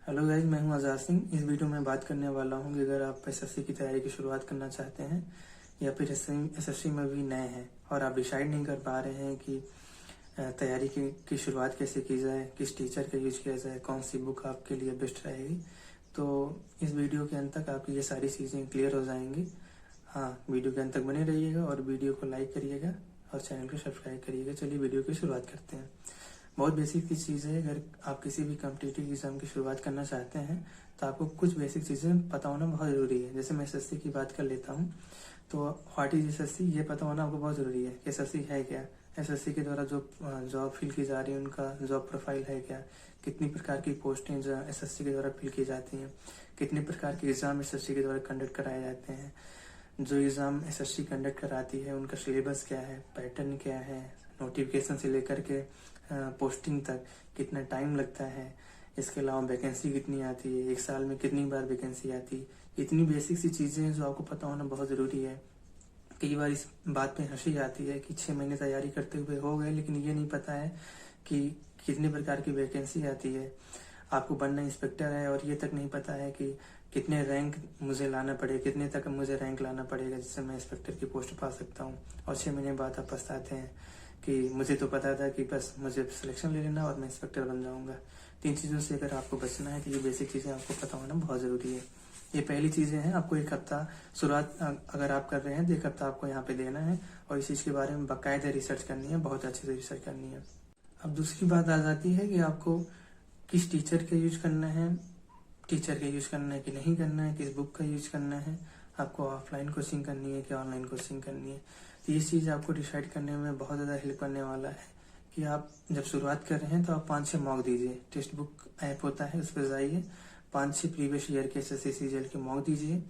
Hello guys, मैं हूं आज़ाद सिंह। इस वीडियो में बात करने वाला हूं कि अगर आप एसएससी की तैयारी की शुरुआत करना चाहते हैं या फिर एसएससी में भी नए हैं और आप डिसाइड नहीं कर पा रहे हैं कि तैयारी की शुरुआत कैसे की जाए, किस टीचर का यूज किया जाए, कौन सी बुक आपके लिए बेस्ट रहेगी, तो इस वीडियो के अंत तक आपकी ये सारी चीज़ें क्लियर हो जाएंगी। हाँ, वीडियो के अंत तक बने रहिएगा और वीडियो को लाइक करिएगा और चैनल को सब्सक्राइब करिएगा। चलिए वीडियो की शुरुआत करते हैं। बहुत बेसिक की चीज़ है। अगर आप किसी भी कॉम्पिटिटिव एग्जाम की शुरुआत करना चाहते हैं तो आपको कुछ बेसिक चीज़ें पता होना बहुत ज़रूरी है। जैसे मैं एसएससी की बात कर लेता हूँ, तो व्हाट इज एसएससी ये पता होना आपको बहुत ज़रूरी है कि एसएससी है क्या, एसएससी के द्वारा जो जॉब फिल की जा रही है उनका जॉब प्रोफाइल है क्या, कितनी प्रकार की पोस्टें जो एसएससी के द्वारा फिल की जाती हैं, कितने प्रकार के एग्जाम एसएससी के द्वारा कंडक्ट कराए जाते हैं, जो एग्ज़ाम एसएससी कंडक्ट कराती है उनका सिलेबस क्या है, पैटर्न क्या है, नोटिफिकेशन से लेकर के पोस्टिंग तक कितना टाइम लगता है, इसके अलावा वैकेंसी कितनी आती है, एक साल में कितनी बार वैकेंसी आती है। इतनी बेसिक सी चीज़ें हैं जो आपको पता होना बहुत ज़रूरी है। कई बार इस बात पे हंसी आती है कि 6 महीने तैयारी करते हुए हो गए, लेकिन ये नहीं पता है कि कितने प्रकार की वैकेंसी आती है। आपको बनना इंस्पेक्टर है और ये तक नहीं पता है कि कितने रैंक मुझे लाना पड़ेगा, कितने तक मुझे रैंक लाना पड़ेगा जिससे मैं इंस्पेक्टर की पोस्ट पा सकता हूँ। और 6 महीने बाद आप पछताते हैं कि मुझे तो पता था कि बस मुझे सिलेक्शन ले लेना और मैं इंस्पेक्टर बन जाऊंगा। तीन चीज़ों से अगर आपको बचना है तो ये बेसिक चीज़ें आपको पता होना बहुत ज़रूरी है। ये पहली चीज़ें हैं। आपको एक हफ्ता शुरुआत अगर आप कर रहे हैं तो एक हफ्ता आपको यहाँ पे देना है और इस चीज़ के बारे में बाकायदा रिसर्च करनी है, बहुत अच्छे से रिसर्च करनी है। अब दूसरी बात आ जाती है कि आपको किस टीचर का यूज करना है, टीचर का यूज करना है कि नहीं करना है, किस बुक का यूज करना है, आपको ऑफलाइन कोचिंग करनी है कि ऑनलाइन कोचिंग करनी है। तो ये चीज़ आपको डिसाइड करने में बहुत ज़्यादा हेल्प करने वाला है कि आप जब शुरुआत कर रहे हैं तो आप 5-6 मॉक दीजिए। टेक्स्ट बुक ऐप होता है, उस पर जाइए, 5-6 प्रीवियस ईयर के एसएससी सीजीएल के मॉक दीजिए।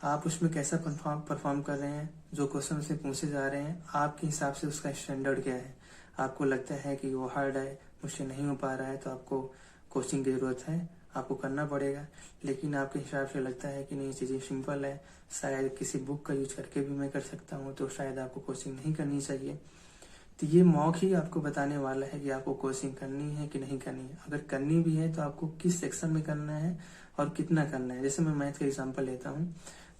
आप उसमें कैसा परफॉर्म कर रहे हैं, जो क्वेश्चन उससे पूछे जा रहे हैं आपके हिसाब से उसका स्टैंडर्ड क्या है। आपको लगता है कि वो हार्ड है, मुझसे नहीं हो पा रहा है, तो आपको कोचिंग की ज़रूरत है, आपको करना पड़ेगा। लेकिन आपके हिसाब से लगता है कि नहीं, चीज़ें सिंपल है, शायद किसी बुक का यूज करके भी मैं कर सकता हूँ, तो शायद आपको कोचिंग नहीं करनी चाहिए। तो ये मॉक ही आपको बताने वाला है कि आपको कोचिंग करनी है कि नहीं करनी है। अगर करनी भी है तो आपको किस सेक्शन में करना है और कितना करना है। जैसे मैं मैथ का एग्जाम्पल लेता हूँ,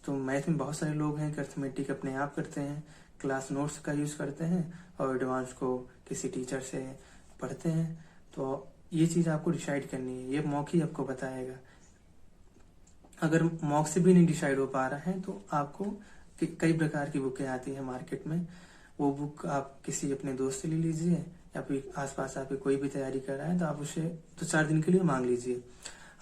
तो मैथ में बहुत सारे लोग हैं कि अर्थमेटिक अपने आप करते हैं, क्लास नोट्स का यूज करते हैं और एडवांस को किसी टीचर से पढ़ते हैं। तो ये चीज़ आपको डिसाइड करनी है, ये मॉक ही आपको बताएगा। अगर मॉक से भी नहीं डिसाइड हो पा रहा है तो आपको कई प्रकार की बुकें आती हैं मार्केट में, वो बुक आप किसी अपने दोस्त से ले लीजिए या फिर आसपास आपके कोई भी तैयारी कर रहा है तो आप उसे 2-4 दिन के लिए मांग लीजिए।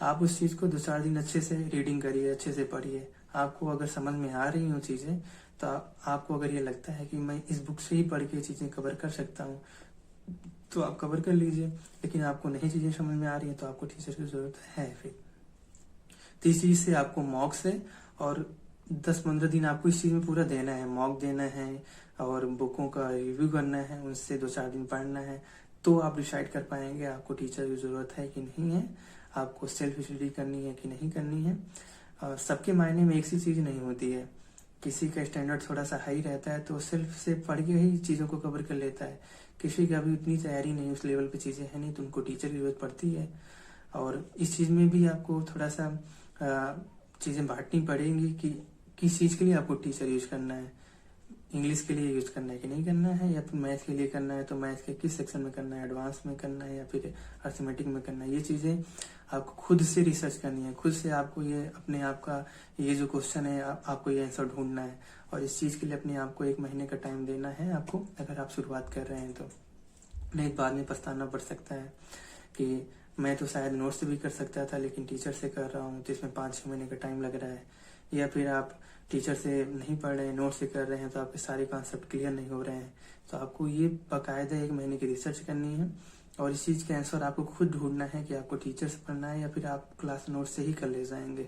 आप उस चीज़ को 2-4 दिन अच्छे से रीडिंग करिए, अच्छे से पढ़िए। आपको अगर समझ में आ रही हो चीज़ें तो आपको अगर ये लगता है कि मैं इस बुक से ही पढ़ के चीज़ें कवर कर सकता हूँ तो आप कवर कर लीजिए। लेकिन आपको नहीं चीज़ें समझ में आ रही है तो आपको टीचर की ज़रूरत है। फिर तीस चीज से आपको मॉक से और 10-15 दिन आपको इस चीज में पूरा देना है, मॉक देना है और बुकों का रिव्यू करना है, उनसे 2-4 दिन पढ़ना है। तो आप डिसाइड कर पाएंगे आपको टीचर की जरूरत है कि नहीं है, आपको सेल्फ स्टडी करनी है कि नहीं करनी है। और सबके मायने में एक सी चीज नहीं होती है। किसी का स्टैंडर्ड थोड़ा सा हाई रहता है तो सेल्फ से पढ़ के ही चीज़ों को कवर कर लेता है। किसी का भी उतनी तैयारी नहीं, उस लेवल पे चीज़ें है नहीं, तो उनको टीचर की जरूरत पड़ती है। और इस चीज़ में भी आपको थोड़ा सा चीज़ें बांटनी पड़ेंगी कि किस चीज़ के लिए आपको टीचर यूज करना है। इंग्लिश के लिए यूज करना है कि नहीं करना है, या फिर मैथ के लिए करना है तो मैथ के किस सेक्शन में करना है, एडवांस में करना है या फिर अर्थमेटिक में करना है। ये चीज़ें आपको खुद से रिसर्च करनी है, खुद से आपको ये अपने आप का ये जो क्वेश्चन है आपको ये आंसर ढूंढना है। और इस चीज़ के लिए अपने आप को 1 महीने का टाइम देना है आपको, अगर आप शुरुआत कर रहे हैं तो। नहीं, बाद में पछताना पड़ सकता है कि मैं तो शायद नोट से भी कर सकता था लेकिन टीचर से कर रहा हूँ तो इसमें 5-6 महीने का टाइम लग रहा है। या फिर आप टीचर से नहीं पढ़ रहे हैं, नोट से कर रहे हैं तो आपके सारे कॉन्सेप्ट क्लियर नहीं हो रहे हैं। तो आपको ये बाकायदा 1 महीने की रिसर्च करनी है और इस चीज़ के आंसर आपको खुद ढूंढना है कि आपको टीचर से पढ़ना है या फिर आप क्लास नोट से ही कर ले जाएंगे।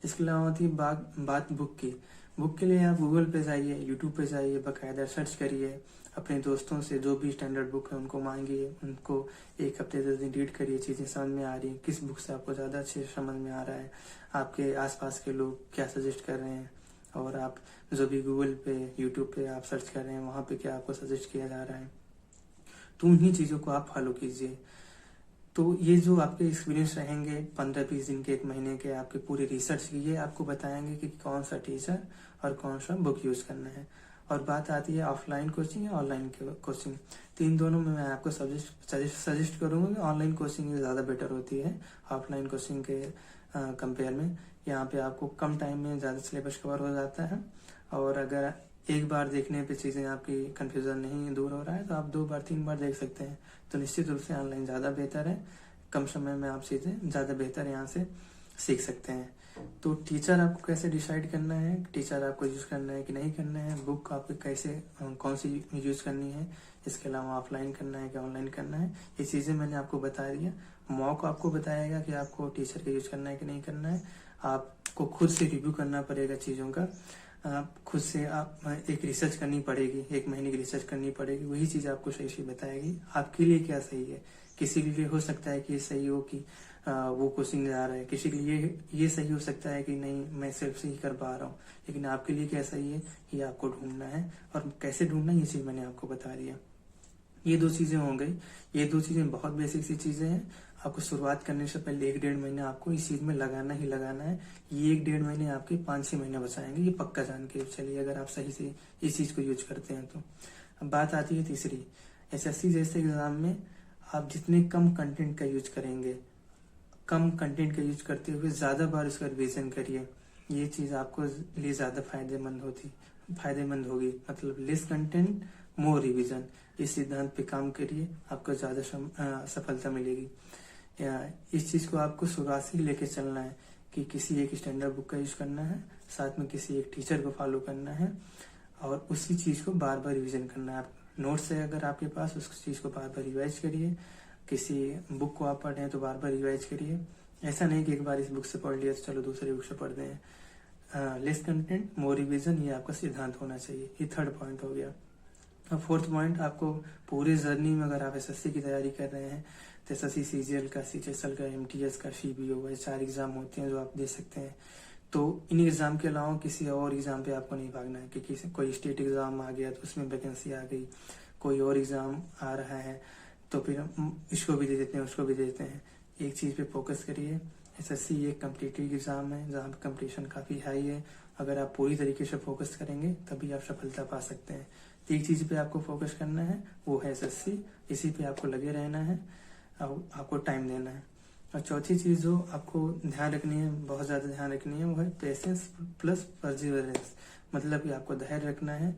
इसके अलावा थी बात बुक की। बुक के लिए आप गूगल पे जाइए, यूट्यूब पे जाइए, बाकायदा सर्च करिए, अपने दोस्तों से जो भी स्टैंडर्ड बुक है उनको मांगिए, उनको 1 हफ्ते 10 दिन रीड करिए, चीज़ें समझ में आ रही हैं, किस बुक से आपको ज़्यादा अच्छे से समझ में आ रहा है, आपके आसपास के लोग क्या सजेस्ट कर रहे हैं, और आप जो भी गूगल पे यूट्यूब पे आप सर्च कर रहे हैं वहाँ पे क्या आपको सजेस्ट किया जा रहा है, तो उन्हीं चीज़ों को आप फॉलो कीजिए। तो ये जो आपके एक्सपीरियंस रहेंगे 15-20 दिन के, 1 महीने के, आपके पूरे रिसर्च की, ये आपको बताएंगे कि कौन सा टीचर और कौन सा बुक यूज करना है। और बात आती है ऑफलाइन कोचिंग या ऑनलाइन कोचिंग, तो इन दोनों में मैं आपको सजेस्ट करूंगा कि ऑनलाइन कोचिंग ज़्यादा बेटर होती है ऑफलाइन कोचिंग के कंपेयर में। यहाँ पे आपको कम टाइम में ज़्यादा सिलेबस कवर हो जाता है, और अगर एक बार देखने पे चीज़ें आपकी कंफ्यूजन नहीं दूर हो रहा है तो आप 2 बार 3 बार देख सकते हैं। तो निश्चित रूप से ऑनलाइन ज़्यादा बेहतर है, कम समय में आप चीज़ें ज़्यादा बेहतर यहाँ से सीख सकते हैं। तो टीचर आपको कैसे डिसाइड करना है, टीचर आपको यूज करना है कि नहीं करना है, बुक आपको कैसे कौन सी यूज करनी है, इसके अलावा ऑफलाइन करना है कि ऑनलाइन करना है, ये चीज़ें मैंने आपको बता दिया। मॉक आपको बताएगा कि आपको टीचर का यूज करना है कि नहीं करना है। आपको खुद से रिव्यू करना पड़ेगा चीज़ों का, खुद से आप एक रिसर्च करनी पड़ेगी, 1 महीने की रिसर्च करनी पड़ेगी, वही चीज़ आपको सही से बताएगी आपके लिए क्या सही है। किसी के लिए हो सकता है कि ये सही हो कि वो कोचिंग जा रहा है, किसी के लिए ये सही हो सकता है कि नहीं मैं सिर्फ से ही कर पा रहा हूँ, लेकिन आपके लिए क्या सही है ये आपको ढूंढना है, और कैसे ढूंढना ये चीज़ मैंने आपको बता दिया। ये 2 चीज़ें हो गई, ये 2 चीज़ें बहुत बेसिक सी चीज़ें हैं। आपको शुरुआत करने से पहले 1-1.5 महीने आपको इस चीज़ में लगाना ही लगाना है। ये 1-1.5 महीने आपके 5-6 महीने बचाएंगे, ये पक्का जान के चलिए, अगर आप सही से इस चीज़ को यूज करते हैं तो। अब बात आती है तीसरी, एसएससी जैसे एग्जाम में आप जितने कम कंटेंट का यूज करेंगे, कम कंटेंट का यूज करते हुए ज़्यादा बार उसका रिविजन करिए, ये चीज़ आपको लिए ज़्यादा फायदेमंद होगी। मतलब लेस कंटेंट मोर रिवीजन, इस सिद्धांत पे काम करिए, आपको ज़्यादा सफलता मिलेगी। इस चीज़ को आपको शुरुआत से ही लेके चलना है कि किसी एक स्टैंडर्ड बुक का यूज करना है, साथ में किसी एक टीचर को फॉलो करना है, और उसी चीज़ को बार बार रिविजन करना है। आप नोट्स है अगर आपके पास, उस चीज़ को बार बार रिवाइज करिए। किसी बुक को आप पढ़ रहे हैं तो बार बार रिवाइज करिए। ऐसा नहीं कि एक बार इस बुक से पढ़ लिया तो चलो दूसरी बुक से पढ़ दें। लेस कंटेंट मोर रिविजन, ये आपका सिद्धांत होना चाहिए। ये 3rd पॉइंट हो गया। अब 4th पॉइंट, आपको पूरे जर्नी में अगर आप एसएससी की तैयारी कर रहे हैं तो एसएससी सीजीएल का, सीएचएसएल का, एमटीएस का, सीबीओ, ये 4 एग्जाम होते हैं जो आप दे सकते हैं। तो इन एग्जाम के अलावा किसी और एग्जाम पे आपको नहीं भागना है कि कोई स्टेट एग्जाम आ गया तो उसमें वैकेंसी आ गई, कोई और एग्जाम आ रहा है तो फिर इसको भी दे देते हैं, उसको भी दे देते हैं। एक चीज पे फोकस करिए। एसएससी एक कम्पिटिटिव एग्जाम है जहाँ पे कंपटीशन काफी हाई है। अगर आप पूरी तरीके से फोकस करेंगे तभी आप सफलता पा सकते हैं। तो एक चीज पे आपको फोकस करना है, वो है एसएससी, इसी पे आपको लगे रहना है और आपको टाइम देना है। और चौथी चीज जो आपको ध्यान रखनी है, बहुत ज्यादा ध्यान रखनी है, वो है पेशेंस प्लस परसिवरेंस। मतलब कि आपको धैर्य रखना है।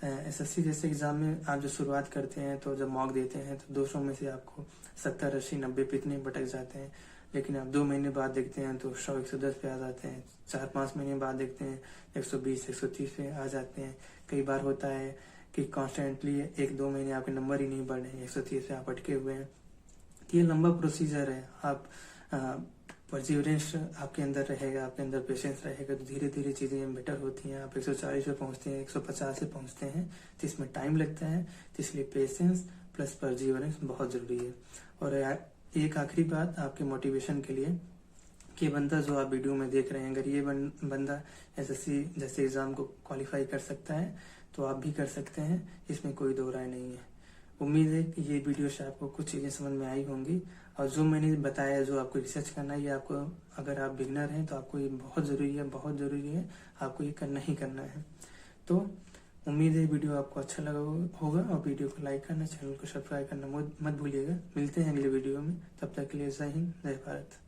एसएससी जैसे एग्जाम में आप जो शुरुआत करते हैं तो जब मॉक देते हैं तो 200 में से आपको 70, 80, 90 पे इतने भटक जाते हैं, लेकिन आप 2 महीने बाद देखते हैं तो 100, 110 पे आ जाते हैं। 4-5 महीने बाद देखते हैं 120, 130 पे आ जाते हैं। कई बार होता है कि कॉन्स्टेंटली 1-2 महीने आपके नंबर ही नहीं बढ़े, 130 पे आप अटके हुए हैं। ये लंबा प्रोसीजर है। आप परसिवरेंस आपके अंदर रहेगा, आपके अंदर पेशेंस रहेगा तो धीरे धीरे चीजें बेटर होती हैं। आप 140 पे पहुंचते हैं, 150 पे पहुंचते हैं तो इसमें टाइम लगता है। तो इसलिए पेशेंस प्लस परसिवरेंस बहुत जरूरी है। और एक आखिरी बात आपके मोटिवेशन के लिए कि बंदा जो आप वीडियो में देख रहे हैं, अगर ये बंदा एसएससी जैसे एग्जाम को क्वालिफाई कर सकता है तो आप भी कर सकते हैं, इसमें कोई दो राय नहीं है। उम्मीद है कि ये वीडियो से आपको कुछ चीजें समझ में आई होंगी। और जो मैंने बताया, जो आपको रिसर्च करना है, ये आपको, अगर आप बिगनर हैं तो आपको ये बहुत जरूरी है, बहुत जरूरी है, आपको ये करना ही करना है। तो उम्मीद है वीडियो आपको अच्छा लगा होगा, और वीडियो को लाइक करना, चैनल को सब्सक्राइब करना मत भूलिएगा। मिलते हैं अगले वीडियो में, तब तक के लिए जय हिंद, जय भारत।